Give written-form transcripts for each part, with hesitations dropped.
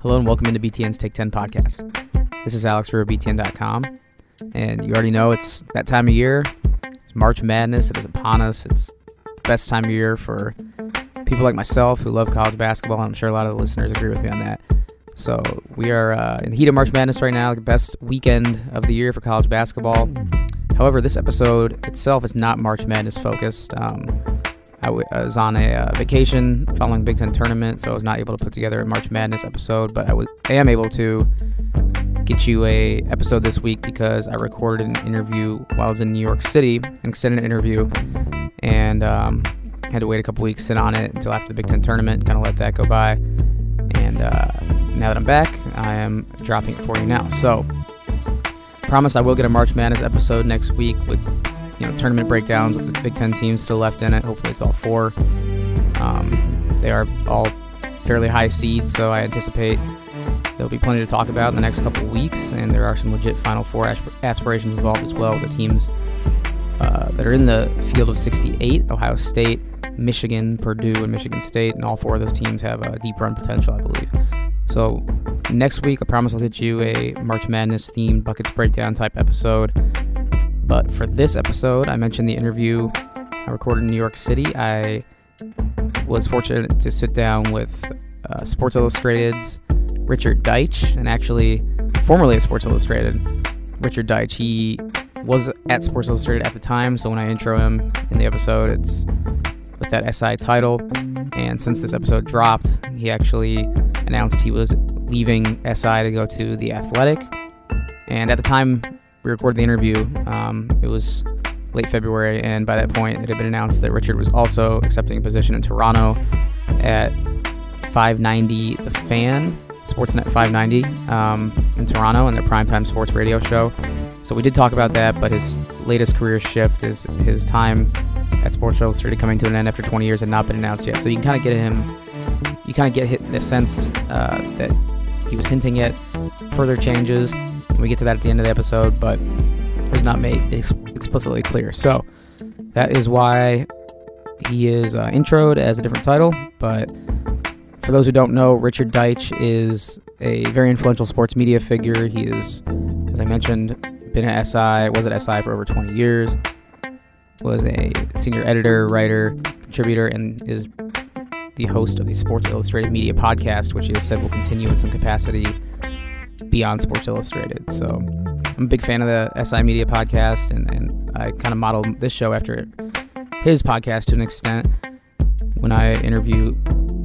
Hello and welcome into BTN's Take 10 podcast. This is Alex Roux of BTN.com, and you already know it's that time of year. It's March Madness. It is upon us. It's the best time of year for people like myself who love college basketball, and I'm sure a lot of the listeners agree with me on that. So we are in the heat of March Madness right now, the best weekend of the year for college basketball. However, this episode itself is not March Madness focused. I was on a vacation following the Big Ten tournament, so I was not able to put together a March Madness episode, but I am able to get you a episode this week because I recorded an interview while I was in New York City, an extended interview, and had to wait a couple weeks, sit on it until after the Big Ten tournament, kind of let that go by. And now that I'm back, I am dropping it for you now. So, I promise I will get a March Madness episode next week with tournament breakdowns with the Big Ten teams still left in it. Hopefully it's all four. They are all fairly high seeds, so I anticipate there'll be plenty to talk about in the next couple of weeks, and there are some legit Final Four aspirations involved as well. The teams that are in the field of 68, Ohio State, Michigan, Purdue, and Michigan State, and all four of those teams have a deep run potential, I believe. So next week, I promise I'll get you a March Madness themed buckets breakdown type episode. But for this episode, I mentioned the interview I recorded in New York City. I was fortunate to sit down with Sports Illustrated's Richard Deitsch, and actually formerly at Sports Illustrated, Richard Deitsch. He was at Sports Illustrated at the time, so when I intro him in the episode, it's with that SI title. And since this episode dropped, he actually announced he was leaving SI to go to The Athletic. And at the time we recorded the interview, it was late February, and by that point it had been announced that Richard was also accepting a position in Toronto at 590 The Fan, Sportsnet 590 in Toronto, and their primetime sports radio show. So we did talk about that, but his latest career shift is his time at Sports Illustrated coming to an end after 20 years had not been announced yet. So you can kind of get the sense that he was hinting at further changes. We get to that at the end of the episode, but it was not made explicitly clear. So that is why he is introed as a different title. But for those who don't know, Richard Deitsch is a very influential sports media figure. He is, as I mentioned, been at SI, was at SI for over 20 years, was a senior editor, writer, contributor, and is the host of the Sports Illustrated Media podcast, which he has said will continue in some capacity beyond Sports Illustrated. So I'm a big fan of the SI Media podcast, and I kind of modeled this show after his podcast to an extent when I interview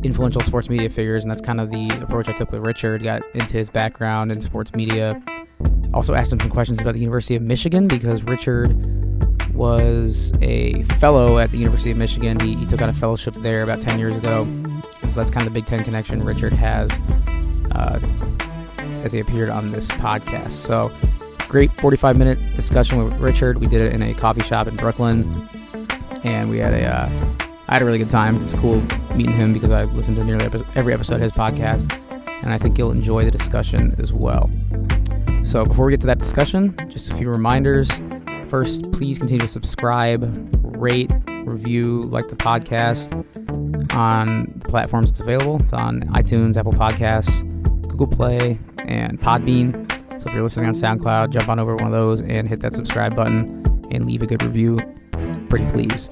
influential sports media figures, and that's kind of the approach I took with Richard. Got into his background in sports media. Also asked him some questions about the University of Michigan, because Richard was a fellow at the University of Michigan. He took on a fellowship there about 10 years ago, and so that's kind of the Big Ten connection Richard has as he appeared on this podcast. So great 45-minute discussion with Richard. We did it in a coffee shop in Brooklyn, and I had a really good time. It was cool meeting him because I listened to nearly every episode of his podcast, and I think you'll enjoy the discussion as well. So before we get to that discussion, just a few reminders. First, please continue to subscribe, rate, review, like the podcast on the platforms it's available. It's on iTunes, Apple Podcasts, Google Play, and Podbean. So if you're listening on SoundCloud, jump on over to one of those and hit that subscribe button and leave a good review. Pretty please.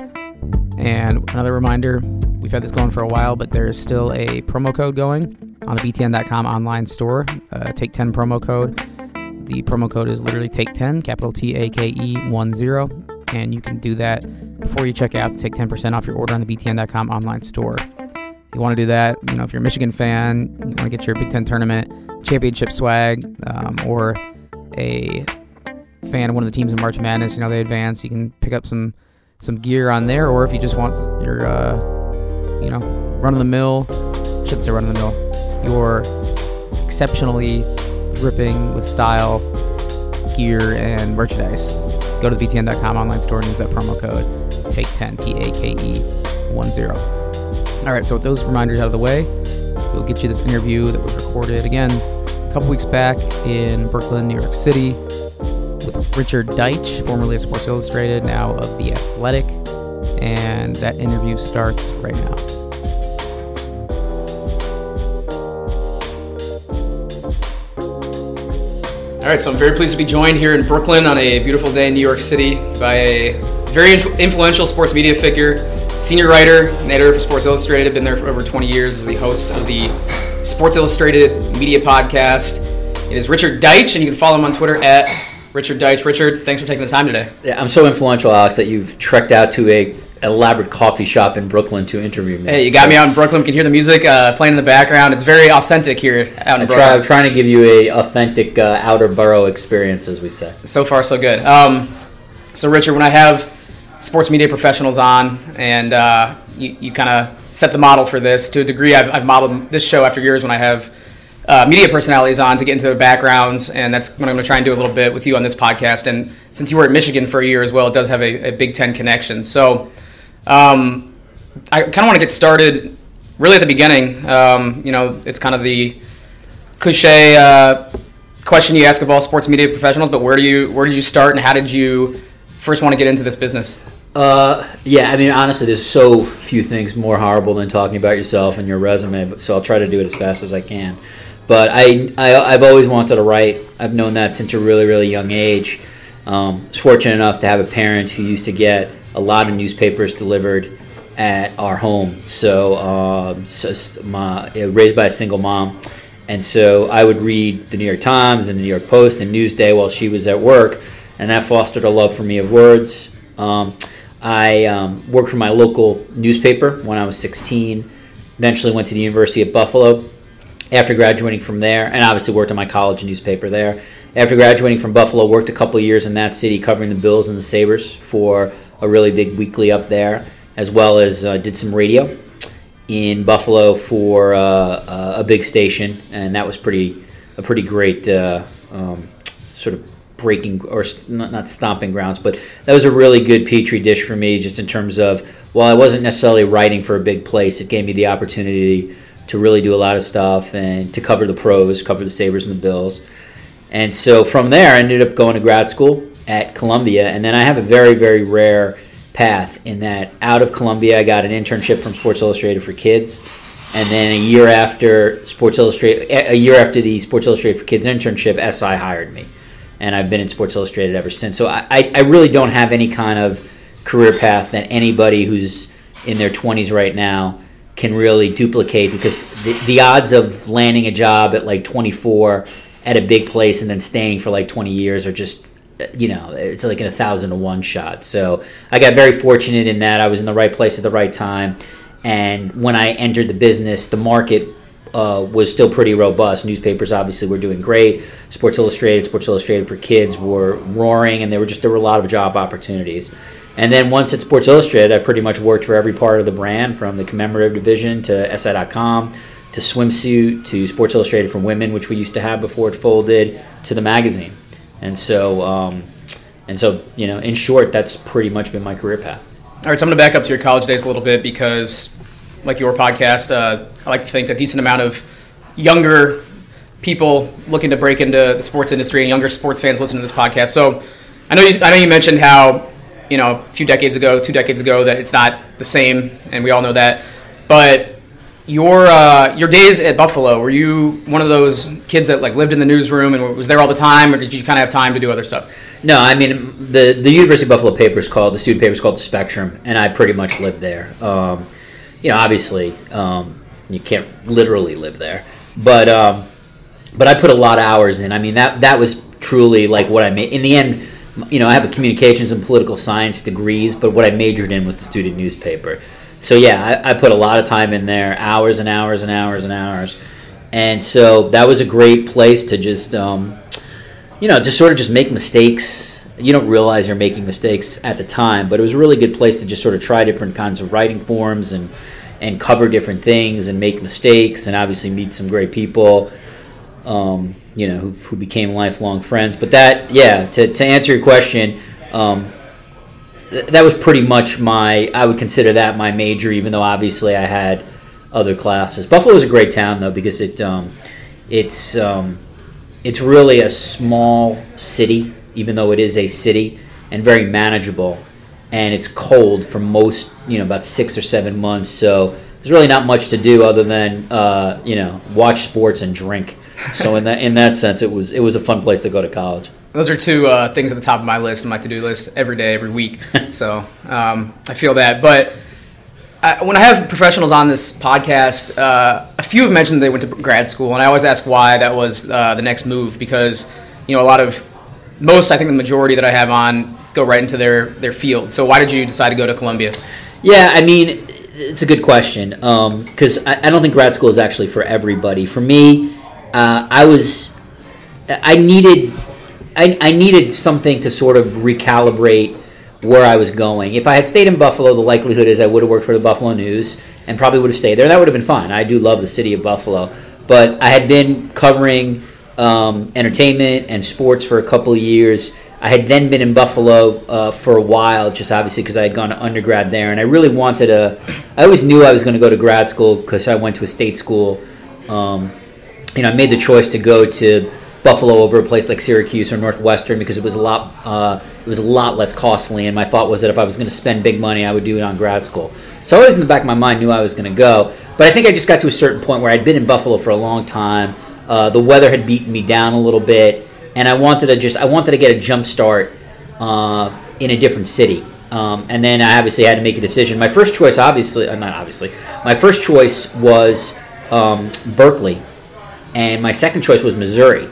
And another reminder, we've had this going for a while, but there is still a promo code going on the BTN.com online store, Take 10 promo code. The promo code is literally Take 10, capital TAKE10, and you can do that before you check out to take 10% off your order on the BTN.com online store. You want to do that, if you're a Michigan fan, you want to get your Big Ten tournament championship swag, or a fan of one of the teams in March Madness, they advance, you can pick up some gear on there. Or if you just want your, run-of-the-mill, shouldn't say run-of-the-mill, your exceptionally dripping with style gear and merchandise, go to the BTN.com online store and use that promo code TAKE10, TAKE10. All right, so with those reminders out of the way, we'll get you this interview that was recorded, again, a couple weeks back in Brooklyn, New York City, with Richard Deitsch, formerly of Sports Illustrated, now of The Athletic, and that interview starts right now. All right, so I'm very pleased to be joined here in Brooklyn on a beautiful day in New York City by a very influential sports media figure, senior writer and editor for Sports Illustrated, been there for over 20 years as the host of the Sports Illustrated media podcast. It is Richard Deitsch, and you can follow him on Twitter at Richard Deitsch. Richard, thanks for taking the time today. Yeah, I'm so influential, Alex, that you've trekked out to a elaborate coffee shop in Brooklyn to interview me. Hey, you got me out in Brooklyn. You can hear the music playing in the background. It's very authentic here out in Brooklyn. I'm trying to give you a authentic outer borough experience, as we say. So far, so good. So, Richard, when I have sports media professionals on, and you kind of set the model for this to a degree, I've modeled this show after years when I have media personalities on to get into their backgrounds, and that's what I'm going to try and do a little bit with you on this podcast. And since you were at Michigan for a year as well, it does have a Big Ten connection. So I kind of want to get started really at the beginning. It's kind of the cliche question you ask of all sports media professionals, but where did you start, and how did you first want to get into this business? Honestly, there's so few things more horrible than talking about yourself and your resume, so I'll try to do it as fast as I can. But I've always wanted to write. I've known that since a really, really young age. I was fortunate enough to have a parent who used to get a lot of newspapers delivered at our home. Raised by a single mom. And so I would read the New York Times and the New York Post and Newsday while she was at work, and that fostered a love for me of words. I worked for my local newspaper when I was 16, eventually went to the University of Buffalo after graduating from there, and obviously worked on my college newspaper there. After graduating from Buffalo, worked a couple of years in that city covering the Bills and the Sabres for a really big weekly up there, as well as did some radio in Buffalo for a big station, and that was a pretty great sort of breaking, or not stomping grounds, but that was a really good petri dish for me, just in terms of, while I wasn't necessarily writing for a big place, it gave me the opportunity to really do a lot of stuff and to cover the pros, cover the Sabres and the Bills. And so from there I ended up going to grad school at Columbia, and then I have a very, very rare path in that out of Columbia I got an internship from Sports Illustrated for Kids, and then a year after the Sports Illustrated for Kids internship, SI hired me. And I've been in Sports Illustrated ever since. So I really don't have any kind of career path that anybody who's in their 20s right now can really duplicate, because the odds of landing a job at like 24 at a big place and then staying for like 20 years are just, it's like an 1,000 to 1 shot. So I got very fortunate in that I was in the right place at the right time. And when I entered the business, the market was still pretty robust. Newspapers obviously were doing great. Sports Illustrated for Kids were roaring, and there were a lot of job opportunities. And then once at Sports Illustrated, I pretty much worked for every part of the brand, from the commemorative division to SI.com to swimsuit to Sports Illustrated for Women, which we used to have before it folded, to the magazine. And so in short, that's pretty much been my career path. All right, so I'm going to back up to your college days a little bit, because like your podcast, I like to think a decent amount of younger people looking to break into the sports industry and younger sports fans listen to this podcast. So I know you mentioned how, a few decades ago, 2 decades ago, that it's not the same, and we all know that. But your days at Buffalo, were you one of those kids that like lived in the newsroom and was there all the time, or did you kind of have time to do other stuff? No, I mean the University of Buffalo the student paper is called The Spectrum, and I pretty much lived there. Obviously, you can't literally live there, but I put a lot of hours in. I mean, that was truly like what I made. In the end, I have a communications and political science degrees, but what I majored in was the student newspaper. So yeah, I put a lot of time in there, hours and hours and hours and hours, and so that was a great place to just, just make mistakes. You don't realize you're making mistakes at the time, but it was a really good place to just sort of try different kinds of writing forms and cover different things and make mistakes, and obviously meet some great people, who became lifelong friends. But to answer your question, that was pretty much I would consider that my major, even though obviously I had other classes. Buffalo is a great town though, because it's really a small city, even though it is a city, and very manageable. And it's cold for most, about 6 or 7 months. So there's really not much to do other than, watch sports and drink. So in that sense, it was a fun place to go to college. Those are two things at the top of my list, my to-do list, every day, every week. So I feel that. But when I have professionals on this podcast, a few have mentioned they went to grad school, and I always ask why that was the next move, because I think the majority that I have on go right into their field. So why did you decide to go to Columbia? Yeah, I mean, it's a good question, because I don't think grad school is actually for everybody. For me, I needed something to sort of recalibrate where I was going. If I had stayed in Buffalo, the likelihood is I would have worked for the Buffalo News and probably would have stayed there. That would have been fine. I do love the city of Buffalo. But I had been covering entertainment and sports for a couple of years. I had then been in Buffalo for a while, just obviously because I had gone to undergrad there. And I really wanted I always knew I was going to go to grad school because I went to a state school. I made the choice to go to Buffalo over a place like Syracuse or Northwestern because it was a lot less costly, and my thought was that if I was going to spend big money, I would do it on grad school. So I always in the back of my mind knew I was going to go, but I think I just got to a certain point where I'd been in Buffalo for a long time. The weather had beaten me down a little bit, and I wanted to get a jump start in a different city. And then I obviously had to make a decision. My first choice, my first choice was Berkeley, and my second choice was Missouri.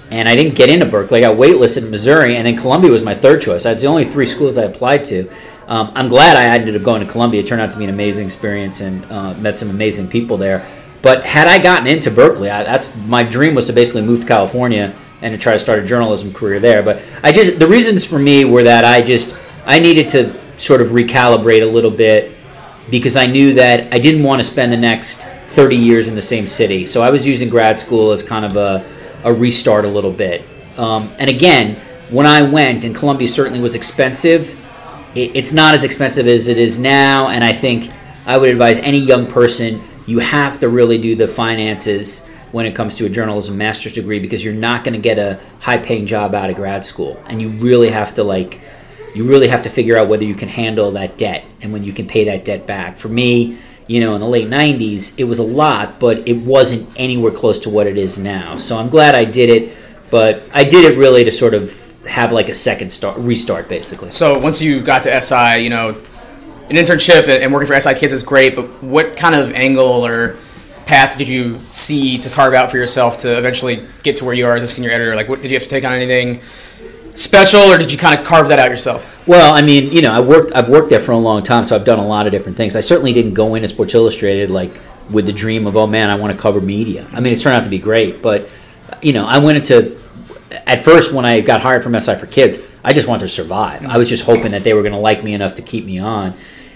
And I didn't get into Berkeley. I got waitlisted in Missouri, and then Columbia was my third choice. That's the only three schools I applied to. I'm glad I ended up going to Columbia. It turned out to be an amazing experience, and met some amazing people there. But had I gotten into Berkeley, my dream was to basically move to California and to try to start a journalism career there. But the reasons for me were that I needed to sort of recalibrate a little bit because I knew that I didn't want to spend the next 30 years in the same city. So I was using grad school as kind of a restart a little bit. And again, when I went, and Columbia certainly was expensive, it's not as expensive as it is now, and I think I would advise any young person, you have to really do the finances when it comes to a journalism master's degree, because you're not going to get a high-paying job out of grad school, and you really have to figure out whether you can handle that debt and when you can pay that debt back. For me, in the late 90s, it was a lot, but it wasn't anywhere close to what it is now. So I'm glad I did it, but I did it really to sort of have like a restart, basically. So once you got to SI, an internship and working for SI Kids is great, but what kind of angle or path did you see to carve out for yourself to eventually get to where you are as a senior editor? Like, what did you have to take on anything special, or did you kind of carve that out yourself? Well, I mean, I've worked there for a long time, so I've done a lot of different things. I certainly didn't go into Sports Illustrated like with the dream of, oh man, I want to cover media. I mean, it turned out to be great, but I went into, at first when I got hired from SI for Kids, I just wanted to survive. I was just hoping that they were going to like me enough to keep me on,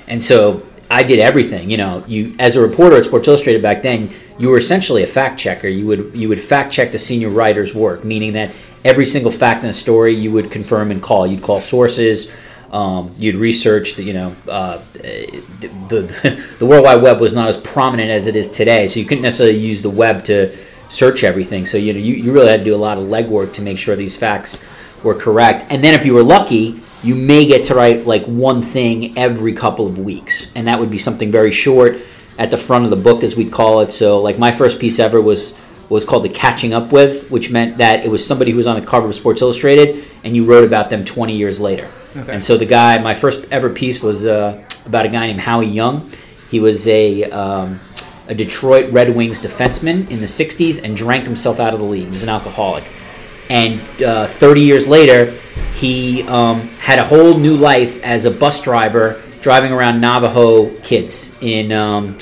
and so I did everything. You as a reporter at Sports Illustrated back then, you were essentially a fact checker. You would fact check the senior writer's work, meaning that every single fact in a story you would confirm and call. You'd call sources. You'd research. The World Wide Web was not as prominent as it is today, so you couldn't necessarily use the web to search everything. So you really had to do a lot of legwork to make sure these facts were correct. And then if you were lucky, you may get to write like one thing every couple of weeks, and that would be something very short at the front of the book, as we'd call it. So like my first piece ever was called the Catching Up With, which meant that it was somebody who was on the cover of Sports Illustrated, and you wrote about them 20 years later. Okay. And so my first ever piece was about a guy named Howie Young. He was a Detroit Red Wings defenseman in the 60s and drank himself out of the league. He was an alcoholic. And 30 years later, he had a whole new life as a bus driver driving around Navajo kids in... I'm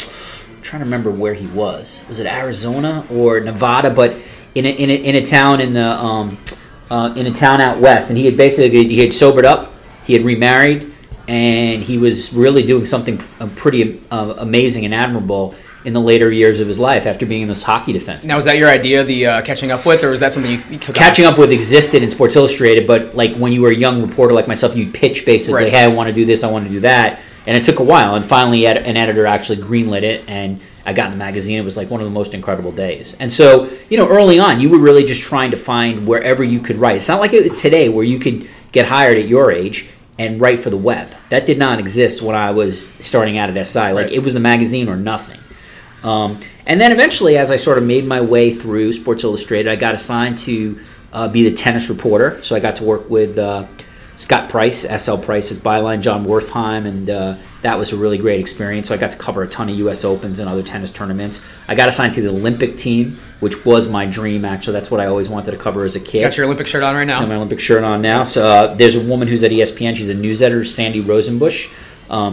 trying to remember where he was. Was it Arizona or Nevada? But in a town in a town out west, and he had sobered up, he had remarried, and he was really doing something pretty amazing and admirable in the later years of his life after being in this hockey defense. Now, was that your idea, the Catching Up With, or was that something you took? Catching Up With existed in Sports Illustrated, but like when you were a young reporter like myself, you'd pitch basically, right. Hey, I want to do this, I want to do that. And it took a while, and finally an editor actually greenlit it, and I got in the magazine. It was like one of the most incredible days. And so, early on, you were really just trying to find wherever you could write. It's not like it was today where you could get hired at your age and write for the web. That did not exist when I was starting out at SI. Like, right. It was the magazine or nothing. And then eventually, as I sort of made my way through Sports Illustrated, I got assigned to be the tennis reporter. So I got to work with Scott Price, SL Price's byline, John Wertheim, and that was a really great experience. So I got to cover a ton of U.S. Opens and other tennis tournaments. I got assigned to the Olympic team, which was my dream, actually. That's what I always wanted to cover as a kid. Got your Olympic shirt on right now? I have my Olympic shirt on now. So there's a woman who's at ESPN. She's a news editor, Sandy Rosenbusch.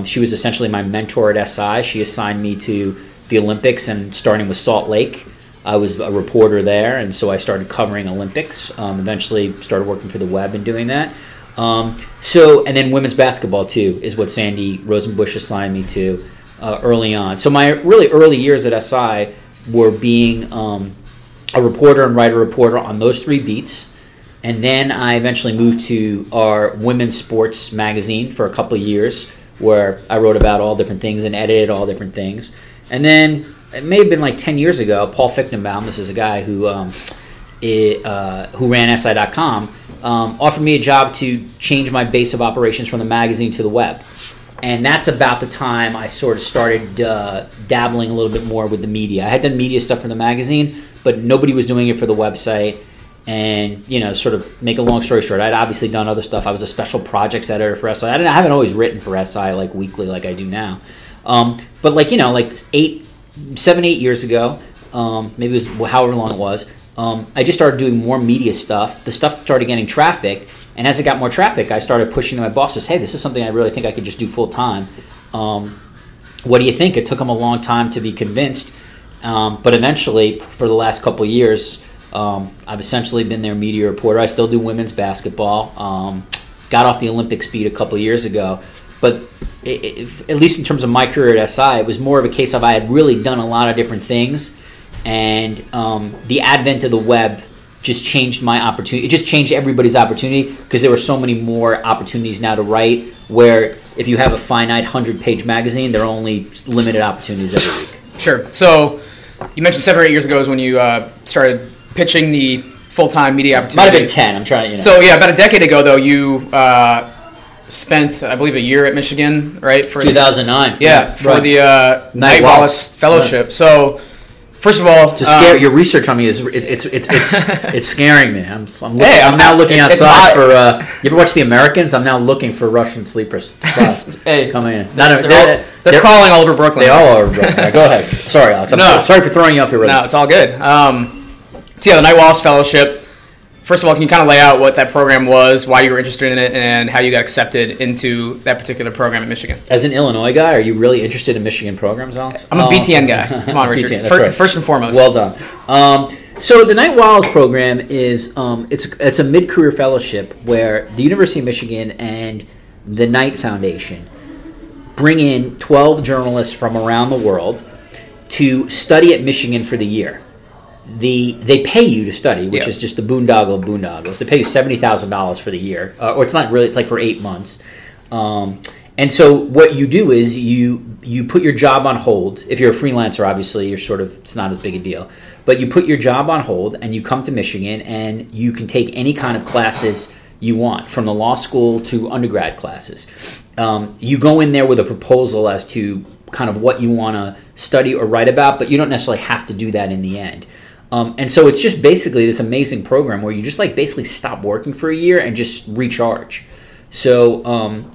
She was essentially my mentor at SI. She assigned me to the Olympics, and starting with Salt Lake, I was a reporter there, and so I started covering Olympics. Eventually started working for the web and doing that. And then women's basketball too is what Sandy Rosenbusch assigned me to early on. So my really early years at SI were being a reporter and writer-reporter on those three beats. And then I eventually moved to our women's sports magazine for a couple of years, where I wrote about all different things and edited all different things. And then it may have been like 10 years ago, Paul Fichtenbaum, this is a guy who ran SI.com, offered me a job to change my base of operations from the magazine to the web. And that's about the time I sort of started dabbling a little bit more with the media. I had done media stuff for the magazine, but nobody was doing it for the website. And, sort of make a long story short, I'd obviously done other stuff. I was a special projects editor for SI. I haven't always written for SI like weekly like I do now. But 7, 8 years ago, maybe it was however long it was, I just started doing more media stuff. The stuff started getting traffic, and as it got more traffic, I started pushing to my bosses, hey, this is something I really think I could just do full time. What do you think? It took them a long time to be convinced, but eventually, for the last couple of years, I've essentially been their media reporter. I still do women's basketball. Got off the Olympics beat a couple of years ago, but at least in terms of my career at SI, it was more of a case of I had really done a lot of different things, and the advent of the web just changed my opportunity. It just changed everybody's opportunity, because there were so many more opportunities now to write, where if you have a finite 100-page magazine, there are only limited opportunities every week. Sure. So you mentioned 7 or 8 years ago is when you started pitching the full-time media opportunity. Might have been 10. I'm trying to, So yeah, about a decade ago, though, you spent, I believe, a year at Michigan, right? For 2009. For the Knight Wallace Fellowship. Right. So, first of all, your research on me is it's scaring me. I'm now looking outside for. You ever watch The Americans? I'm now looking for Russian sleepers. Hey, coming in. They're crawling all over Brooklyn. They all are over Brooklyn. Go ahead. Sorry, Alex. Sorry for throwing you off your rhythm. No, it's all good. So yeah, the Knight Wallace Fellowship. First of all, can you kind of lay out what that program was, why you were interested in it, and how you got accepted into that particular program at Michigan? As an Illinois guy, are you really interested in Michigan programs, Alex? I'm a BTN guy. Come on, Richard. BTN, right. First and foremost. Well done. So the Knight Wallace program is it's a mid-career fellowship where the University of Michigan and the Knight Foundation bring in 12 journalists from around the world to study at Michigan for the year. They pay you to study, which is just the boondoggle of boondoggles. They pay you $70,000 for the year, or it's not really. It's like for 8 months. And so what you do is you put your job on hold. If you're a freelancer, obviously, it's not as big a deal. But you put your job on hold, and you come to Michigan, and you can take any kind of classes you want, from the law school to undergrad classes. You go in there with a proposal as to kind of what you want to study or write about, but you don't necessarily have to do that in the end. And so it's just basically this amazing program where you just basically stop working for a year and just recharge. So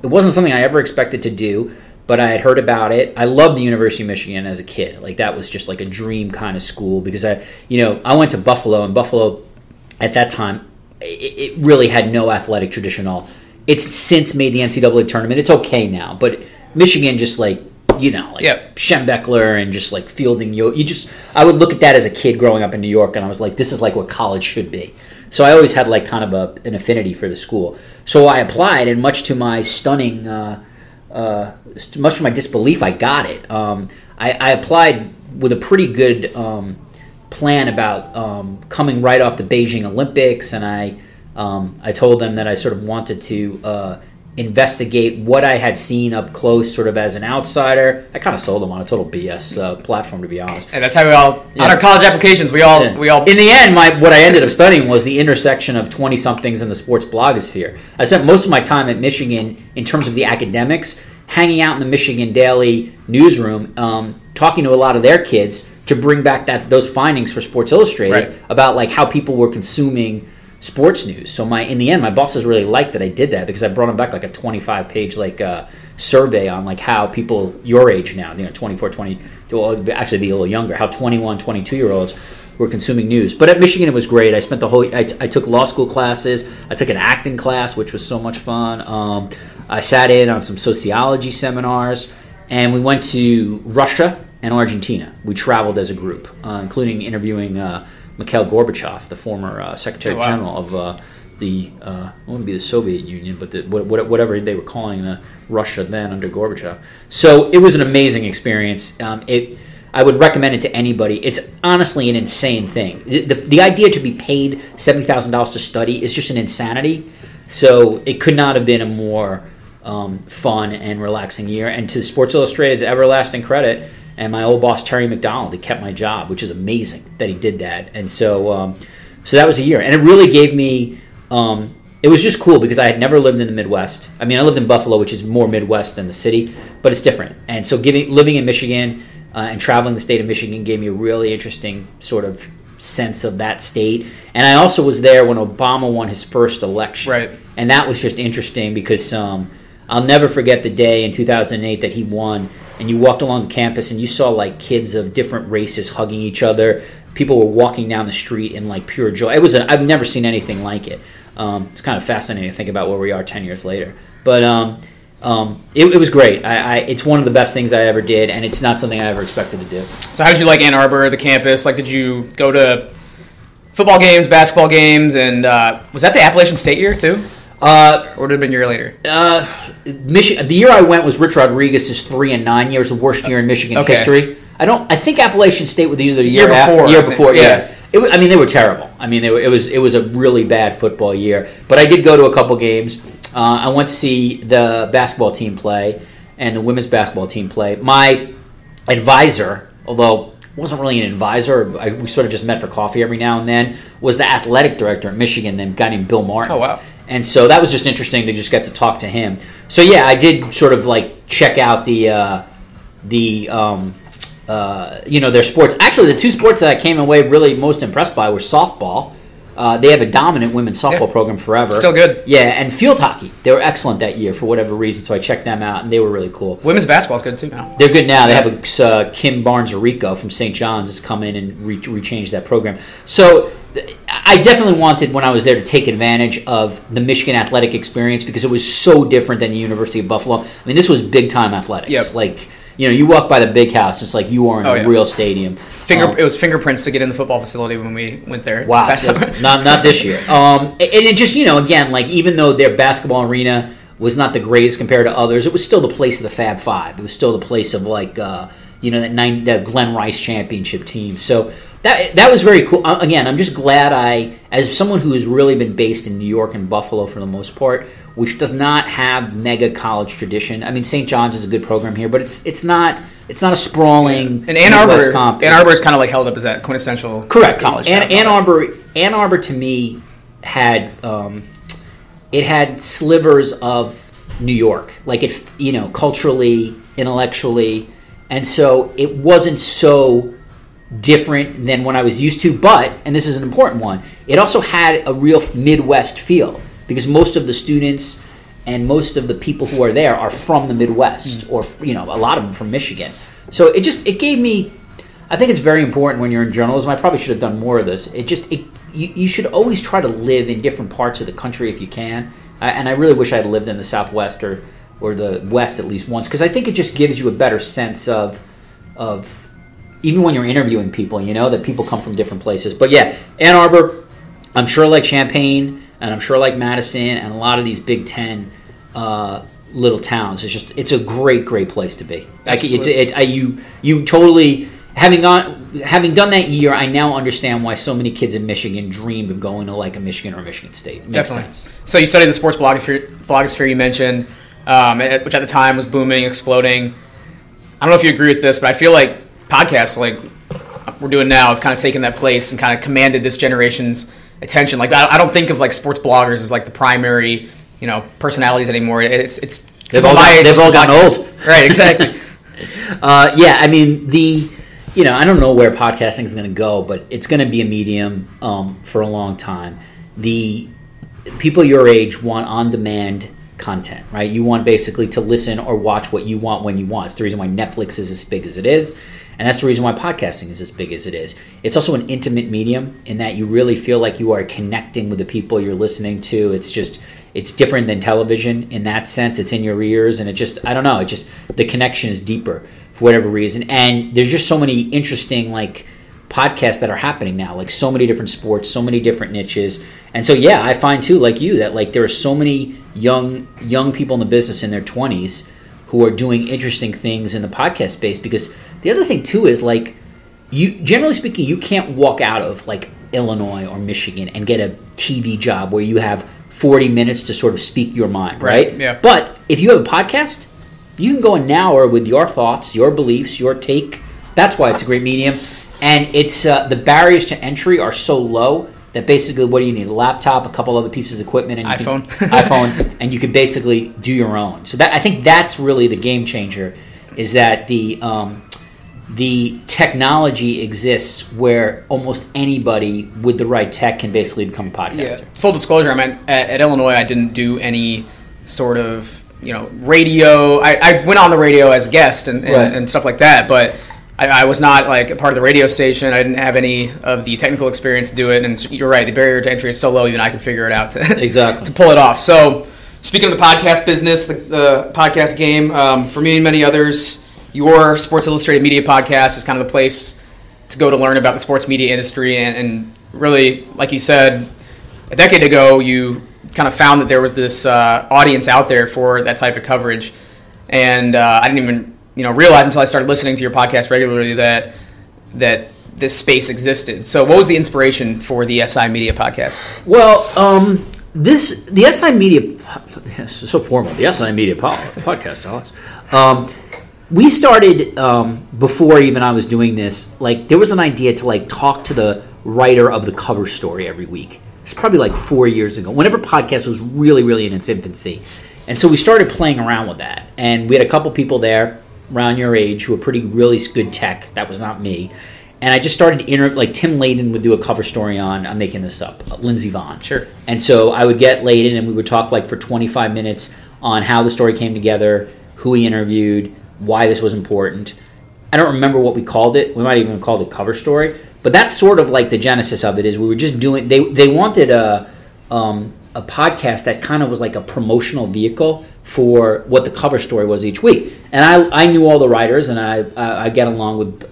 it wasn't something I ever expected to do, but I had heard about it. I loved the University of Michigan as a kid. That was just like a dream kind of school, because I went to Buffalo, and Buffalo at that time, it really had no athletic tradition at all. It's since made the NCAA tournament. It's okay now, but Michigan just Schembechler and just fielding I would look at that as a kid growing up in New York, and I was like, this is what college should be. So I always had kind of an affinity for the school. So I applied, and much to my stunning, much to my disbelief, I got it. I applied with a pretty good plan about coming right off the Beijing Olympics, and I told them that I sort of wanted to investigate what I had seen up close, sort of as an outsider. I kind of sold them on a total BS platform, to be honest. And that's how we all, on our college applications, we all. In the end, what I ended up studying was the intersection of 20-somethings in the sports blogosphere. I spent most of my time at Michigan, in terms of the academics, hanging out in the Michigan Daily newsroom, talking to a lot of their kids to bring back those findings for Sports Illustrated about like how people were consuming sports news. So in the end, my bosses really liked that I did that because I brought them back like a 25-page survey on like how people your age now, 24, 20, well, actually be a little younger, how 21, 22-year-olds were consuming news. But at Michigan, it was great. I spent I took law school classes. I took an acting class, which was so much fun. I sat in on some sociology seminars, and we went to Russia and Argentina. We traveled as a group, including interviewing Mikhail Gorbachev, the former Secretary General of it wouldn't be the Soviet Union, but whatever they were calling Russia then under Gorbachev. So it was an amazing experience. I would recommend it to anybody. It's honestly an insane thing. The idea to be paid $70,000 to study is just an insanity. So it could not have been a more fun and relaxing year. And to Sports Illustrated's everlasting credit, and my old boss Terry McDonald, he kept my job, which is amazing that he did that. And so that was a year, and it really gave me. It was just cool because I had never lived in the Midwest. I mean, I lived in Buffalo, which is more Midwest than the city, but it's different. And so living in Michigan and traveling the state of Michigan gave me a really interesting sort of sense of that state. And I also was there when Obama won his first election. Right. And that was just interesting because I'll never forget the day in 2008 that he won. And you walked along the campus and you saw like kids of different races hugging each other. People were walking down the street in like pure joy. I've never seen anything like it. It's kind of fascinating to think about where we are 10 years later. But it was great. It's one of the best things I ever did, and it's not something I ever expected to do. So how did you like Ann Arbor, the campus? Like, did you go to football games, basketball games, and was that the Appalachian State year too? Or would it have been a year later? The year I went was Rich Rodriguez's 3-9 years, the worst year in Michigan history. I think Appalachian State was either the year before. Yeah. They were terrible. I mean, it was a really bad football year. But I did go to a couple games. I went to see the basketball team play and the women's basketball team play. My advisor, although wasn't really an advisor, we sort of just met for coffee every now and then, was the athletic director at Michigan, a guy named Bill Martin. Oh, wow. And so that was just interesting to just get to talk to him. So yeah, I did sort of like check out their sports. Actually, the two sports that I came away really most impressed by were softball. They have a dominant women's softball program forever. Still good. Yeah, and field hockey. They were excellent that year for whatever reason, so I checked them out, and they were really cool. Women's basketball is good too now. They're good now. They have Kim Barnes-Arico from St. John's has come in and rechanged that program. So I definitely wanted, when I was there, to take advantage of the Michigan athletic experience because it was so different than the University of Buffalo. I mean, this was big-time athletics. Yep. Like, you walk by the big house, it's like you are in a real stadium. It was fingerprints to get in the football facility when we went there. Wow, not this year. And it just, again, like even though their basketball arena was not the greatest compared to others, it was still the place of the Fab Five. It was still the place of like, that Glenn Rice championship team. So that was very cool. Again, I'm just glad as someone who has really been based in New York and Buffalo for the most part, which does not have mega college tradition. I mean, St. John's is a good program here, but it's not a sprawling. And Ann Arbor is kind of like held up as that quintessential college. Ann Arbor to me had it had slivers of New York, like it culturally, intellectually, and so it wasn't so different than what I was used to. But, and this is an important one, it also had a real Midwest feel because most of the students and most of the people who are there are from the Midwest, or a lot of them from Michigan. So it gave me. I think it's very important when you're in journalism. I probably should have done more of this. You should always try to live in different parts of the country if you can. And I really wish I had lived in the Southwest or the West at least once, because I think it just gives you a better sense of even when you're interviewing people, that people come from different places. But yeah, Ann Arbor, I'm sure like Champaign, and I'm sure like Madison, and a lot of these Big Ten little towns. It's a great place to be. You totally having done that year. I now understand why so many kids in Michigan dreamed of going to like a Michigan or Michigan State. It makes sense. So you studied the sports blogosphere you mentioned, which at the time was booming, exploding. I don't know if you agree with this, but I feel like podcasts like we're doing now have kind of taken that place and kind of commanded this generation's attention. Like I don't think of like sports bloggers as like the primary personalities anymore. It's they've all gotten old. Right, exactly. Yeah, I mean, I don't know where podcasting is going to go, but it's going to be a medium for a long time. The people your age want on-demand content, right? You want basically to listen or watch what you want when you want. It's the reason why Netflix is as big as it is, and that's the reason why podcasting is as big as it is. It's also an intimate medium in that you really feel like you are connecting with the people you're listening to. It's different than television in that sense. It's in your ears, and I don't know, the connection is deeper for whatever reason. And there's just so many interesting podcasts that are happening now, so many different sports, so many different niches. And so, yeah, I find too, like you, that there are so many young people in the business in their 20s who are doing interesting things in the podcast space. Because the other thing too is you, generally speaking, you can't walk out of Illinois or Michigan and get a TV job where you have 40 minutes to sort of speak your mind, right? Yeah. But if you have a podcast, you can go an hour with your thoughts, your beliefs, your take. That's why it's a great medium. And it's the barriers to entry are so low that basically, what do you need? A laptop, a couple other pieces of equipment, and iPhone, and you can basically do your own. So I think that's really the game changer, is that the technology exists where almost anybody with the right tech can basically become a podcaster. Yeah. Full disclosure, at Illinois, I didn't do any sort of radio. I went on the radio as a guest and stuff like that, but I was not a part of the radio station. I didn't have any of the technical experience to do it. And you're right, the barrier to entry is so low, even I could figure it out to pull it off. So speaking of the podcast business, the podcast game, for me and many others, your Sports Illustrated Media podcast is kind of the place to go to learn about the sports media industry. And really, like you said, a decade ago, you kind of found that there was this audience out there for that type of coverage. And I didn't even realize until I started listening to your podcast regularly that this space existed. So what was the inspiration for the SI Media podcast? Well, the SI Media, so formal, the SI Media podcast, Alex. We started before even I was doing this. There was an idea to talk to the writer of the cover story every week. It's probably 4 years ago, whenever podcast was really, really in its infancy. And so we started playing around with that. And we had a couple people there around your age who were really good tech. That was not me. And I just started Tim Layden would do a cover story on, I'm making this up, Lindsey Vonn. Sure. And so I would get Layden and we would talk for 25 minutes on how the story came together, who he interviewed, why this was important. I don't remember what we called it. We might even have called it cover story. But that's sort of the genesis of it, is we were just doing, they wanted a podcast that kind of was a promotional vehicle for what the cover story was each week. And I knew all the writers, and I get along with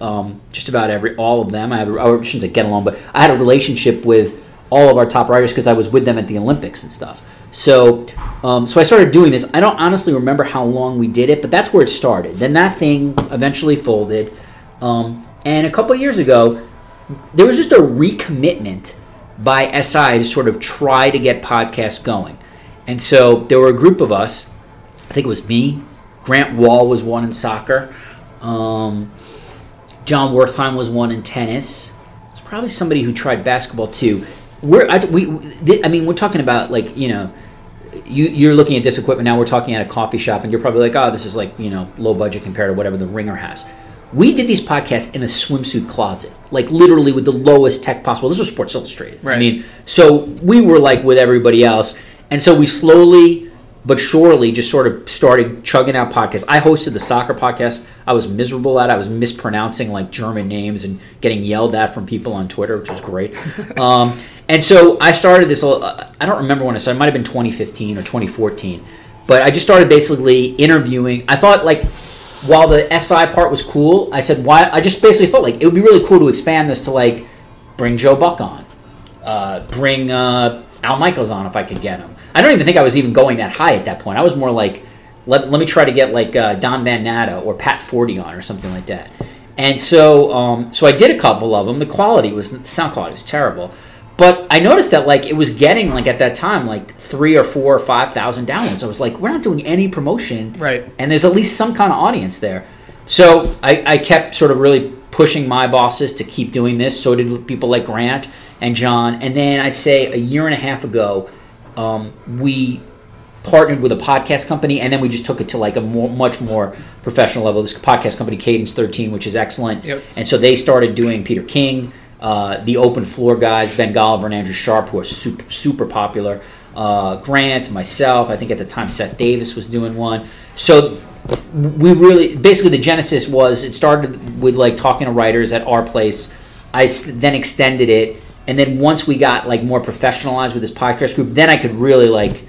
just about all of them. I shouldn't say get along, but I had a relationship with all of our top writers because I was with them at the Olympics and stuff. So I started doing this. I don't honestly remember how long we did it, but that's where it started. Then that thing eventually folded. And a couple of years ago, there was just a recommitment by SI to sort of try to get podcasts going. And so there were a group of us. I think it was me. Grant Wall was one in soccer. John Wertheim was one in tennis. There's probably somebody who tried basketball too. We're talking about you're looking at this equipment now. We're talking at a coffee shop, and you're probably this is low budget compared to whatever the Ringer has. We did these podcasts in a swimsuit closet, literally with the lowest tech possible. This was Sports Illustrated. Right. So we were with everybody else, and so we slowly but surely just sort of started chugging out podcasts. I hosted the soccer podcast. I was miserable at it. I was mispronouncing German names and getting yelled at from people on Twitter, which was great. And so I started this, I don't remember when I started. It might have been 2015 or 2014. But I just started basically interviewing. I thought while the SI part was cool, I said, why? I just basically felt it would be really cool to expand this to bring Joe Buck on, bring Al Michaels on if I could get him. I don't even think I was even going that high at that point. I was more let me try to get Don Van Natta or Pat Forty on or something like that. And so I did a couple of them. The sound quality was terrible. But I noticed that it was getting at that time 3 or 4 or 5,000 downloads. I was we're not doing any promotion, right? And there's at least some kind of audience there. So I kept sort of really pushing my bosses to keep doing this. So did people like Grant and John. And then I'd say a year and a half ago, we partnered with a podcast company, and then we just took it to like a much more professional level. This podcast company, Cadence 13, which is excellent. Yep. And so they started doing Peter King, the Open Floor guys, Ben Golliver and Andrew Sharp, who are super popular. Grant, myself, I think at the time Seth Davis was doing one. So we really, basically the genesis was, it started with like talking to writers at our place. I then extended it, and then once we got like more professionalized with this podcast group, then I could really like,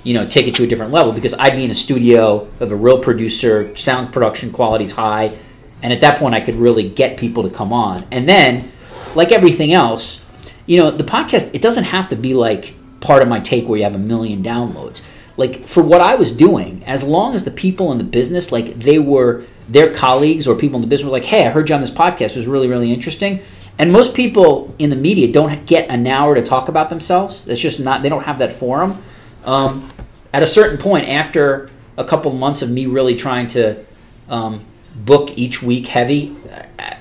take it to a different level, because I'd be in a studio of a real producer, sound production quality's high, and at that point I could really get people to come on. And then, like everything else, the podcast, it doesn't have to be like part of my take where you have 1 million downloads. Like, for what I was doing, as long as the people in the business, like their colleagues or people in the business were like, hey, I heard you on this podcast, it was really, really interesting. And most people in the media don't get an hour to talk about themselves. That's just not, they don't have that forum. At a certain point, after a couple months of me really trying to book each week heavy,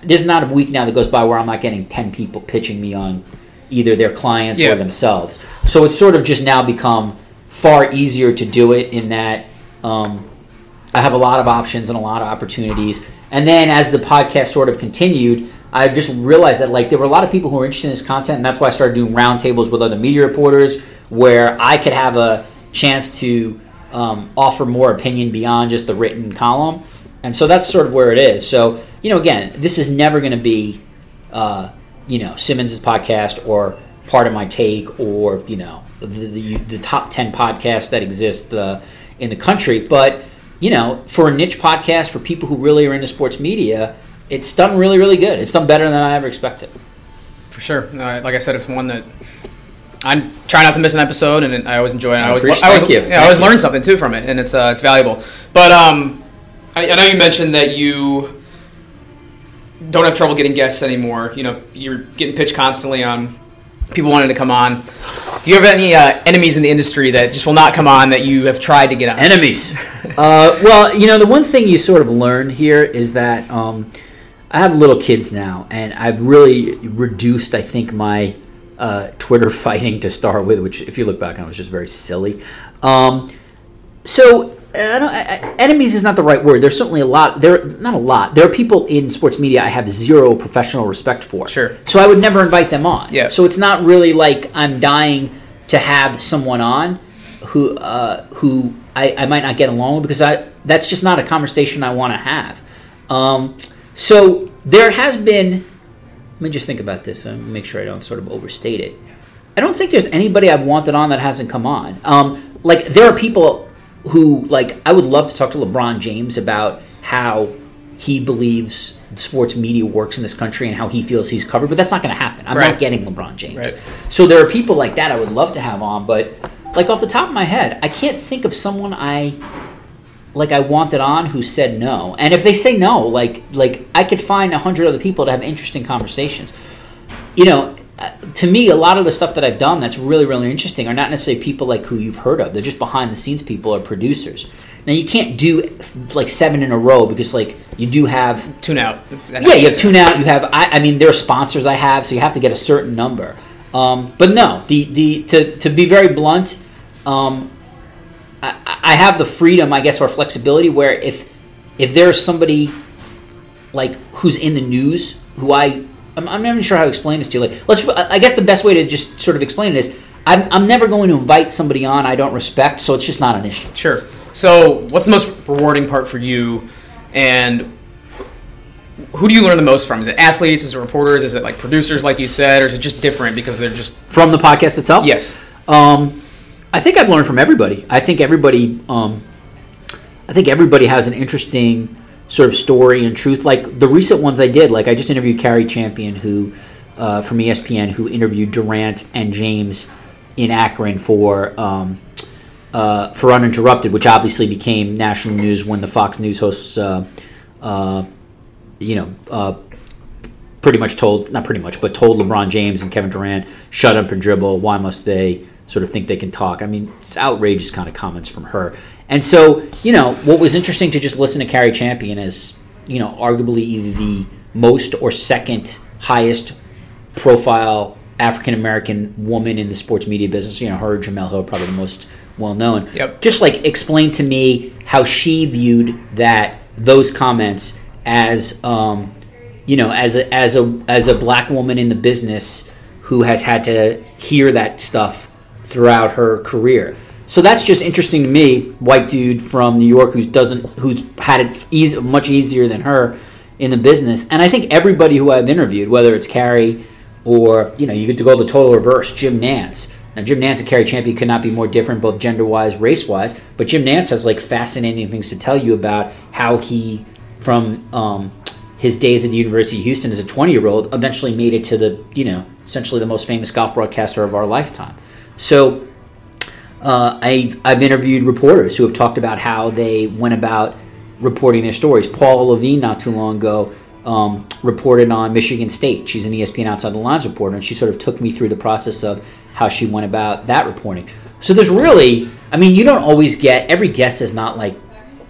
there's not a week now that goes by where I'm not getting 10 people pitching me on either their clients or themselves. So it's sort of just now become far easier to do it in that I have a lot of options and a lot of opportunities. And then as the podcast sort of continued, I just realized that like there were a lot of people who were interested in this content, and that's why I started doing roundtables with other media reporters where I could have a chance to offer more opinion beyond just the written column. And so that's sort of where it is. So, again, this is never going to be, Simmons' podcast or part of my take or, the top 10 podcasts that exist in the country. But, for a niche podcast, for people who really are into sports media, it's done really, really good. It's done better than I ever expected. For sure. Like I said, it's one that I try not to miss an episode, and I always enjoy it. I always learn something too from it, and it's valuable. But I know you mentioned that you don't have trouble getting guests anymore. You're getting pitched constantly on people wanting to come on. Do you have any enemies in the industry that just will not come on that you have tried to get on? Enemies. Well, the one thing you sort of learn here is that I have little kids now, and I've really reduced, I think, my Twitter fighting to start with, which, if you look back on it, was just very silly. So enemies is not the right word. There's certainly a lot. Not a lot. There are people in sports media I have zero professional respect for. Sure. So I would never invite them on. Yeah. So it's not really like I'm dying to have someone on who I might not get along with, because that's just not a conversation I want to have. So there has been. Let me just think about this and make sure I don't sort of overstate it. I don't think there's anybody I've wanted on that hasn't come on. Like, there are people who, like, I would love to talk to LeBron James about how he believes sports media works in this country and how he feels he's covered, but that's not going to happen. I'm not getting LeBron James. Right. So there are people like that I would love to have on, but, like, off the top of my head, I can't think of someone I wanted on who said no. And if they say no, like I could find 100 other people to have interesting conversations. To me, a lot of the stuff that I've done that's really, really interesting are not necessarily people like who you've heard of. They're just behind the scenes people or producers. Now, you can't do like 7 in a row because like you do have tune out. Yeah, you have tune out. You have I mean there are sponsors I have, so you have to get a certain number. But no, to be very blunt, I have the freedom, I guess, or flexibility where if there's somebody like who's in the news who I'm not even sure how to explain this to you. Like, I guess the best way to just sort of explain it is I'm never going to invite somebody on I don't respect, so it's just not an issue. Sure. So what's the most rewarding part for you, and who do you learn the most from? Is it athletes? Is it reporters? Is it like producers, like you said, or is it just different because they're just... From the podcast itself? Yes. I think I've learned from everybody. I think everybody has an interesting sort of story and truth. Like the recent ones I did, like I just interviewed Carrie Champion, who from ESPN, who interviewed Durant and James in Akron for Uninterrupted, which obviously became national news when the Fox News hosts, told LeBron James and Kevin Durant, shut up and dribble. Why must they sort of think they can talk? I mean, it's outrageous kind of comments from her. And so, what was interesting to just listen to Carrie Champion is, arguably either the most or second highest profile African-American woman in the sports media business. Her, Jamel Hill, probably the most well known. Yep. Just like explain to me how she viewed those comments as as a black woman in the business who has had to hear that stuff throughout her career. So that's just interesting to me, white dude from New York who's had it much easier than her in the business. And I think everybody who I've interviewed, whether it's Carrie or, you get to go the total reverse, Jim Nance. Now, Jim Nance and Carrie Champion could not be more different, both gender-wise, race-wise. But Jim Nance has fascinating things to tell you about how he, from his days at the University of Houston as a 20-year-old, eventually made it to the, essentially the most famous golf broadcaster of our lifetime. So I've interviewed reporters who have talked about how they went about reporting their stories. Paula Levine, not too long ago, reported on Michigan State. She's an ESPN Outside the Lines reporter, and she sort of took me through the process of how she went about that reporting. So there's really, you don't always get, every guest is not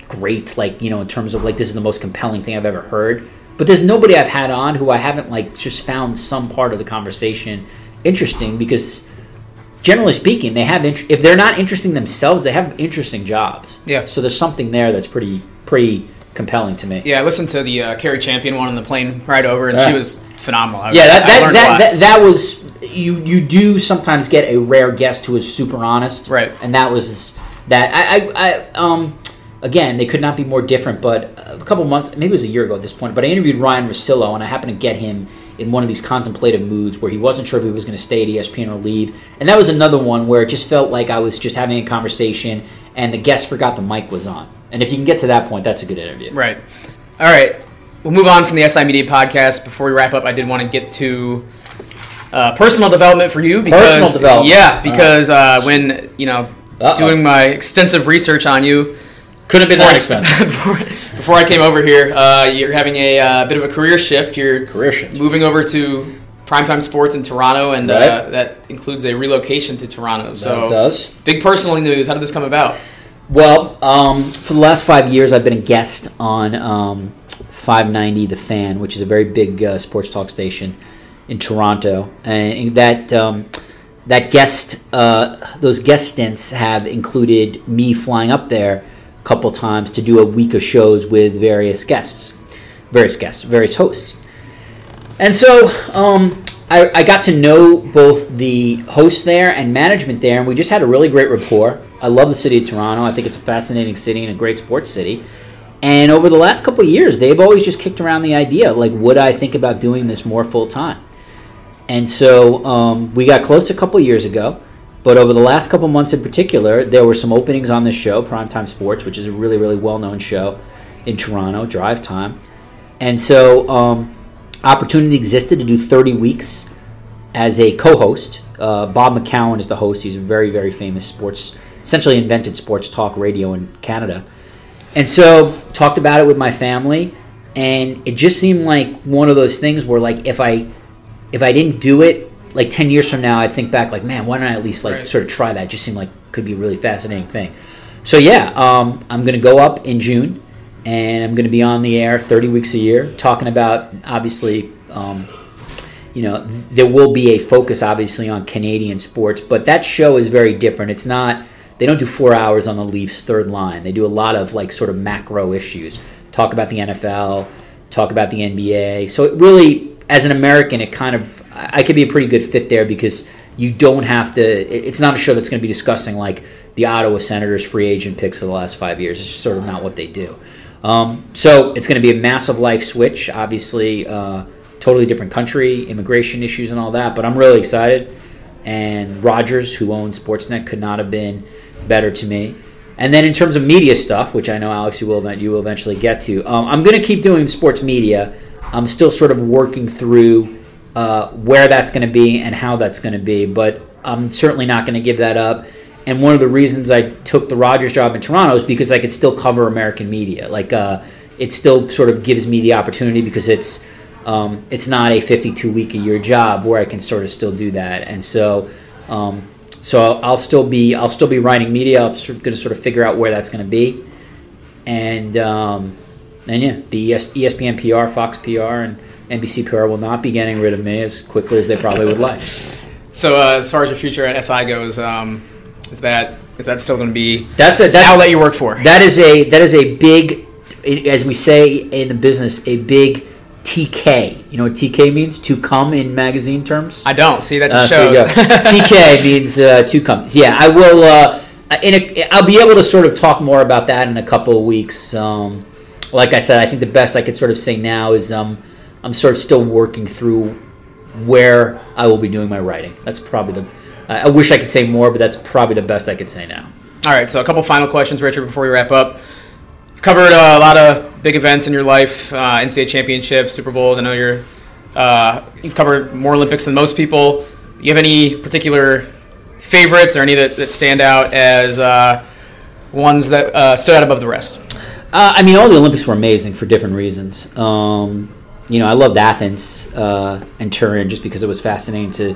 great, in terms of this is the most compelling thing I've ever heard. But there's nobody I've had on who I haven't just found some part of the conversation interesting, because generally speaking, they have if they're not interesting themselves, they have interesting jobs. Yeah. So there's something there that's pretty compelling to me. Yeah, I listened to the Carrie Champion one on the plane ride over, and she was phenomenal. I that was you do sometimes get a rare guest who is super honest, right? And that was that. Again, they could not be more different. But a couple months, maybe it was a year ago at this point, but I interviewed Ryan Russillo, and I happened to get him in one of these contemplative moods where he wasn't sure if he was going to stay at ESPN or leave. And that was another one where it just felt like I was just having a conversation and the guest forgot the mic was on. And if you can get to that point, that's a good interview. Right. All right. We'll move on from the SI Media podcast. Before we wrap up, I did want to get to personal development for you. Personal development. Yeah, because when, doing my extensive research on you, couldn't have been that expensive. Before I came over here, you're having a bit of a career shift. You're moving over to Primetime Sports in Toronto, and that includes a relocation to Toronto. So it does. Big personal news. How did this come about? Well, for the last 5 years, I've been a guest on 590 The Fan, which is a very big sports talk station in Toronto, and that guest, those guest stints have included me flying up there couple times to do a week of shows with various hosts. And so I got to know both the hosts there and management there, and we just had a really great rapport. I love the city of Toronto. I think it's a fascinating city and a great sports city. And over the last couple of years, they've always just kicked around the idea, would I think about doing this more full-time? And so we got close a couple of years ago. But over the last couple months in particular, there were some openings on this show, Primetime Sports, which is a really, really well-known show in Toronto, drive time. And so opportunity existed to do 30 weeks as a co-host. Bob McCowan is the host. He's a very, very famous essentially invented sports talk radio in Canada. And so talked about it with my family, and it just seemed like one of those things where if I didn't do it, 10 years from now, I'd think back man, why don't I at least sort of try that? It just seemed like could be a really fascinating thing. So yeah, I'm going to go up in June, and I'm going to be on the air 30 weeks a year talking about, obviously, there will be a focus obviously on Canadian sports, but that show is very different. It's not, they don't do 4 hours on the Leafs third line. They do a lot of sort of macro issues. Talk about the NFL, talk about the NBA. So it really, as an American, I could be a pretty good fit there because you don't have to. It's not a show that's going to be discussing the Ottawa Senators free agent picks for the last 5 years. It's just sort of not what they do. So it's going to be a massive life switch. Obviously, totally different country, immigration issues and all that. But I'm really excited. And Rogers, who owns Sportsnet, could not have been better to me. And then in terms of media stuff, which I know, Alex, you will eventually get to, I'm going to keep doing sports media. I'm still sort of working through where that's going to be and how that's going to be, but I'm certainly not going to give that up. And one of the reasons I took the Rogers job in Toronto is because I could still cover American media. It still sort of gives me the opportunity because it's not a 52-week-a-year job where I can sort of still do that. And so I'll still be writing media. I'm going to sort of figure out where that's going to be. And yeah, the ESPN PR, Fox PR, and NBC PR will not be getting rid of me as quickly as they probably would like. So as far as your future at SI goes, is that Is that still going to be that's an outlet you work for? That is a big, as we say in the business, a big TK. You know what TK means? To come in magazine terms? I don't. See, that just shows. TK means to come. Yeah, I will. I'll be able to sort of talk more about that in a couple of weeks. Like I said, I think the best I could sort of say now is I'm sort of still working through where I will be doing my writing. That's probably I wish I could say more, but that's probably the best I could say now. All right, so a couple final questions, Richard, before we wrap up. You covered a lot of big events in your life, NCAA championships, Super Bowls. I know you've covered more Olympics than most people. Do you have any particular favorites or any that stand out as ones that stood out above the rest? I mean, all the Olympics were amazing for different reasons. I loved Athens and Turin just because it was fascinating to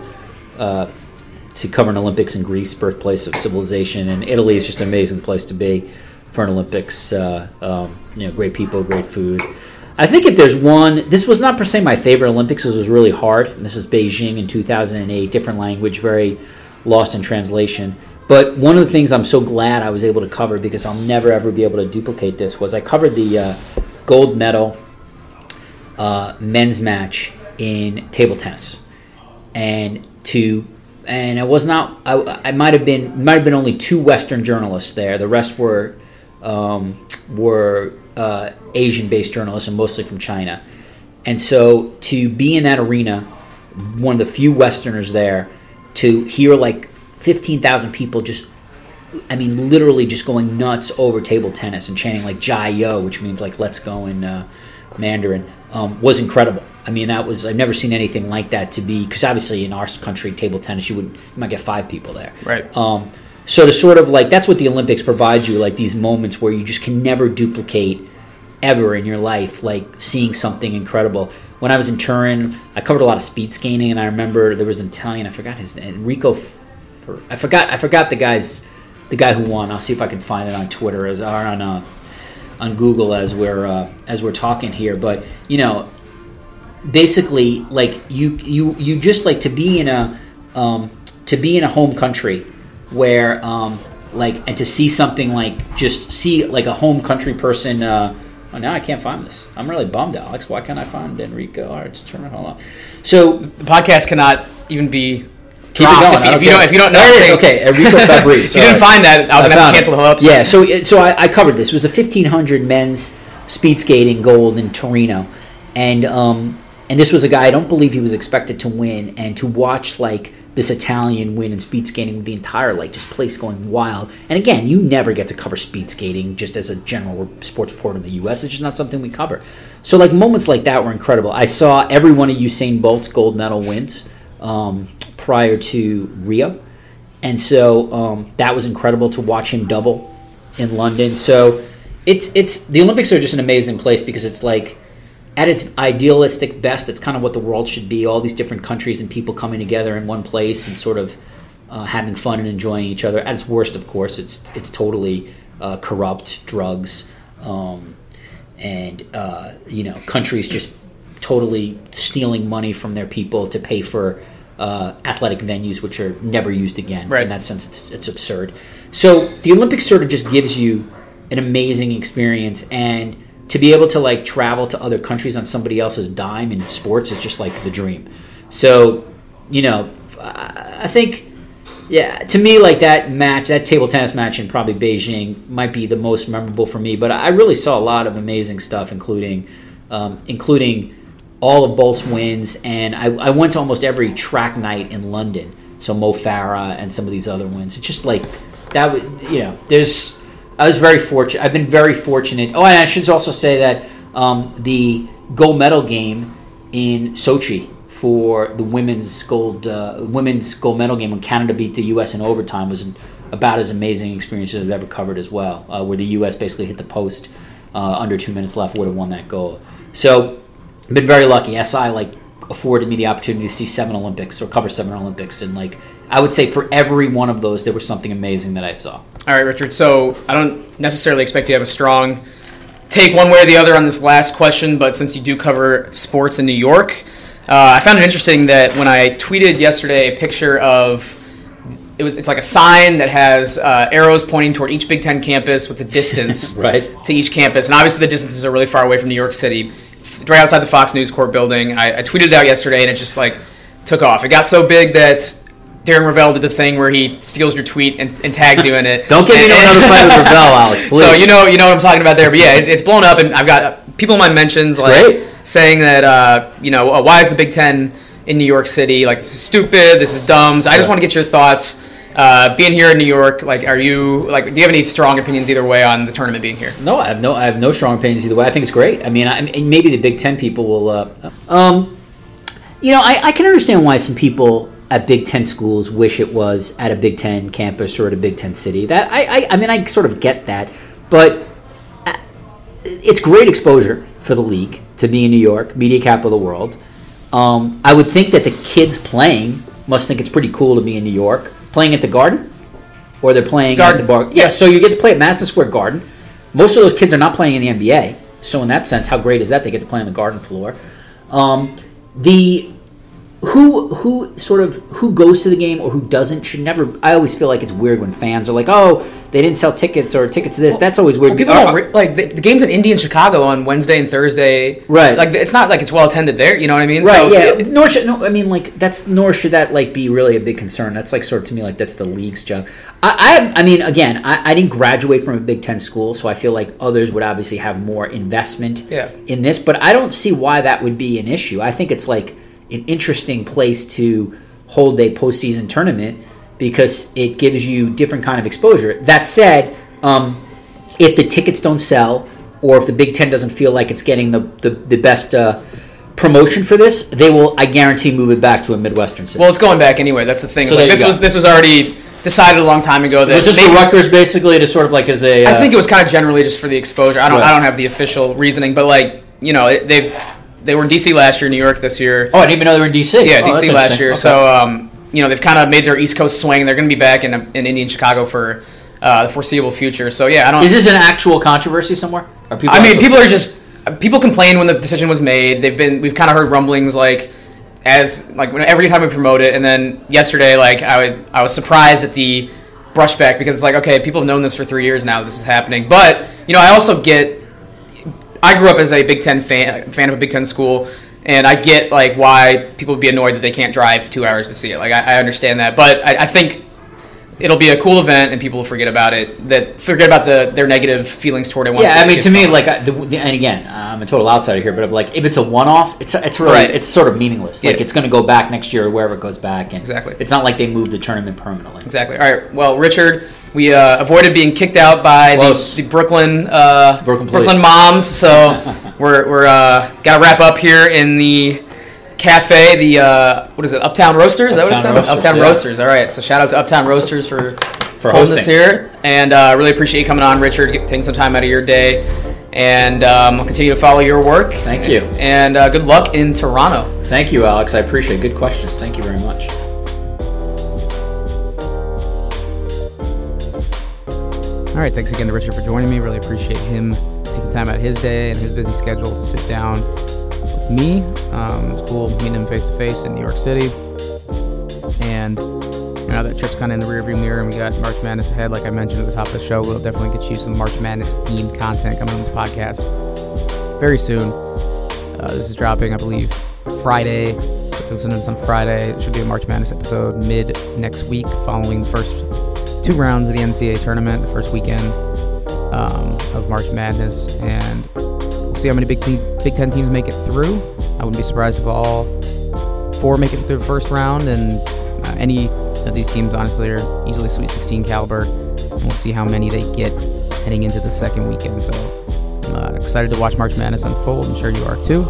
cover an Olympics in Greece, birthplace of civilization, and Italy is just an amazing place to be for an Olympics. Great people, great food. I think if there's one, this was not per se my favorite Olympics. This was really hard. And this is Beijing in 2008, different language, very lost in translation. But one of the things I'm so glad I was able to cover, because I'll never ever be able to duplicate this, was I covered the gold medal men's match in table tennis, and it was not. I might have been only 2 Western journalists there. The rest were Asian-based journalists, and mostly from China. And so to be in that arena, one of the few Westerners there, to hear like 15,000 people literally just going nuts over table tennis and chanting like "Jai Yo," which means like "Let's go" in Mandarin, was incredible. I mean, I've never seen anything like that because obviously in our country, table tennis, you might get 5 people there. Right. So to sort of like, that's what the Olympics provides you, like these moments where you just can never duplicate ever in your life, like seeing something incredible. When I was in Turin, I covered a lot of speed skating, and I remember there was an Italian, I forgot his name, Enrico. I forgot the guy who won. I'll see if I can find it on Twitter or on Google as we're talking here. But basically, like you just like to be in a home country where and to see something like, just see like a home country person. Now I can't find this. I'm really bummed, Alex. Why can't I find Enrico? All right, let's turn it. Hold on. So the podcast cannot even be. Keep it going. If you don't know, it is. Okay, Enrico Fabri. If you didn't find that, I was going to have to cancel the whole episode. Yeah, so I covered this. It was a 1500 men's speed skating gold in Torino, and this was a guy, I don't believe he was expected to win, and to watch like this Italian win in speed skating with the entire like just place going wild. And again, you never get to cover speed skating just as a general sports report in the U.S. It's just not something we cover. So like moments like that were incredible. I saw every one of Usain Bolt's gold medal wins prior to Rio, and so that was incredible to watch him double in London. So it's the Olympics are just an amazing place, because it's like at its idealistic best, it's kind of what the world should be, all these different countries and people coming together in one place and sort of having fun and enjoying each other. At its worst, of course, it's totally corrupt, drugs, and countries just totally stealing money from their people to pay for athletic venues which are never used again. Right. In that sense, it's absurd. So the Olympics sort of just gives you an amazing experience, and to be able to like travel to other countries on somebody else's dime in sports is just like the dream. So, I think, to me, like that table tennis match in probably Beijing might be the most memorable for me. But I really saw a lot of amazing stuff, including all of Bolt's wins, and I went to almost every track night in London. So Mo Farah and some of these other wins. It's just like that. I was very fortunate. I've been very fortunate. Oh, and I should also say that the gold medal game in Sochi for the women's gold medal game when Canada beat the U.S. in overtime was about as amazing experience as I've ever covered as well, where the U.S. basically hit the post under 2 minutes left, would have won that goal. So I've been very lucky. SI afforded me the opportunity to see 7 Olympics or cover 7 Olympics, and I would say for every one of those there was something amazing that I saw. All right, Richard. So I don't necessarily expect you to have a strong take one way or the other on this last question, but since you do cover sports in New York, I found it interesting that when I tweeted yesterday a picture of it's like a sign that has arrows pointing toward each Big Ten campus with the distance right. to each campus. And obviously the distances are really far away from New York City. It's right outside the Fox News Corp building. I tweeted it out yesterday, and it just like took off. It got so big that Darren Ravel did the thing where he steals your tweet and tags you in it. Don't get me into another fight with Ravel, Alex, please. So you know what I'm talking about there. But yeah, it's blown up, and I've got people in my mentions saying that why is the Big Ten in New York City? Like, this is stupid, this is dumb. So I just want to get your thoughts. Being here in New York, like, do you have any strong opinions either way on the tournament being here? No, I have no strong opinions either way. I think it's great. I mean, maybe the Big Ten people will. I can understand why some people at Big Ten schools wish it was at a Big Ten campus or at a Big Ten city. That I sort of get that, but it's great exposure for the league to be in New York, media capital of the world. I would think that the kids playing must think it's pretty cool to be in New York. Playing at the Garden? Or they're playing at the bar? Yeah, so you get to play at Madison Square Garden. Most of those kids are not playing in the NBA. So in that sense, how great is that? They get to play on the Garden floor. Who goes to the game or who doesn't should never. I always feel like it's weird when fans are like, oh, they didn't sell tickets or tickets to this. That's always weird. Well, people don't like the games in Indy and Chicago on Wednesday and Thursday. Right. Like, it's not like it's well attended there. You know what I mean? Right. So, yeah. Nor should that like be really a big concern. That's like sort of to me like that's the league's job. I didn't graduate from a Big Ten school, so I feel like others would obviously have more investment in this. But I don't see why that would be an issue. I think it's like an interesting place to hold a postseason tournament because it gives you different kind of exposure. That said, if the tickets don't sell or if the Big Ten doesn't feel like it's getting the best promotion for this, they will, I guarantee, move it back to a Midwestern city. Well, it's going back anyway. That's the thing. So like, this was already decided a long time ago. That was this for Rutgers basically to sort of like as a... I think it was kind of generally just for the exposure. I don't have the official reasoning, but like, they were in D.C. last year, New York this year. Oh, I didn't even know they were in D.C. Yeah, D.C. last year. Okay. So, they've kind of made their East Coast swing. They're going to be back in Indy and Chicago for the foreseeable future. So, yeah, I don't... Is this an actual controversy somewhere? People complained when the decision was made. We've kind of heard rumblings every time we promote it, and then yesterday, I was surprised at the brushback because it's like, okay, people have known this for 3 years now. This is happening, but I also get. I grew up as a Big Ten fan of a Big Ten school, and I get why people would be annoyed that they can't drive 2 hours to see it. I understand that, but I think it'll be a cool event, and people will forget about it. Forget about their negative feelings toward it. Yeah, I mean, to me, and again, I'm a total outsider here, but if it's a one-off, it's really it's sort of meaningless. It's going to go back next year or wherever it goes back, and exactly. It's not like they moved the tournament permanently. Exactly. All right. Well, Richard, we avoided being kicked out by the Brooklyn moms, so we're got to wrap up here in the cafe, what is it, Uptown Roasters? Is that what it's called? Uptown Roasters. All right. So shout out to Uptown Roasters for hosting us here, and really appreciate you coming on, Richard, taking some time out of your day, and I'll continue to follow your work. Thank you, and good luck in Toronto. Thank you, Alex. I appreciate it. Good questions. Thank you very much. All right, thanks again to Richard for joining me. Really appreciate him taking time out of his day and his busy schedule to sit down with me. It was cool meeting him face to face in New York City. And now that trip's kind of in the rearview mirror, and we got March Madness ahead, like I mentioned at the top of the show. We'll definitely get you some March Madness themed content coming on this podcast very soon. This is dropping, I believe, Friday. So if you're listening to this on Friday, it should be a March Madness episode mid next week, following the first 2 rounds of the NCAA tournament, the first weekend of March Madness, and we'll see how many Big Ten teams make it through. I wouldn't be surprised if all 4 make it through the first round, and any of these teams, honestly, are easily Sweet 16 caliber, and we'll see how many they get heading into the second weekend. So I'm excited to watch March Madness unfold. I'm sure you are too,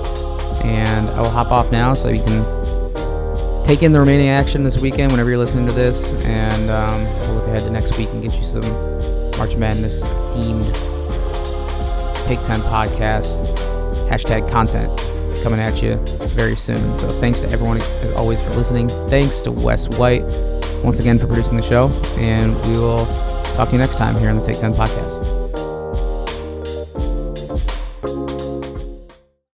and I will hop off now so you can take in the remaining action this weekend whenever you're listening to this, and we'll look ahead to next week and get you some March Madness themed Take 10 podcast # content coming at you very soon. So thanks to everyone as always for listening. Thanks to Wes White once again for producing the show, and we will talk to you next time here on the Take 10 podcast.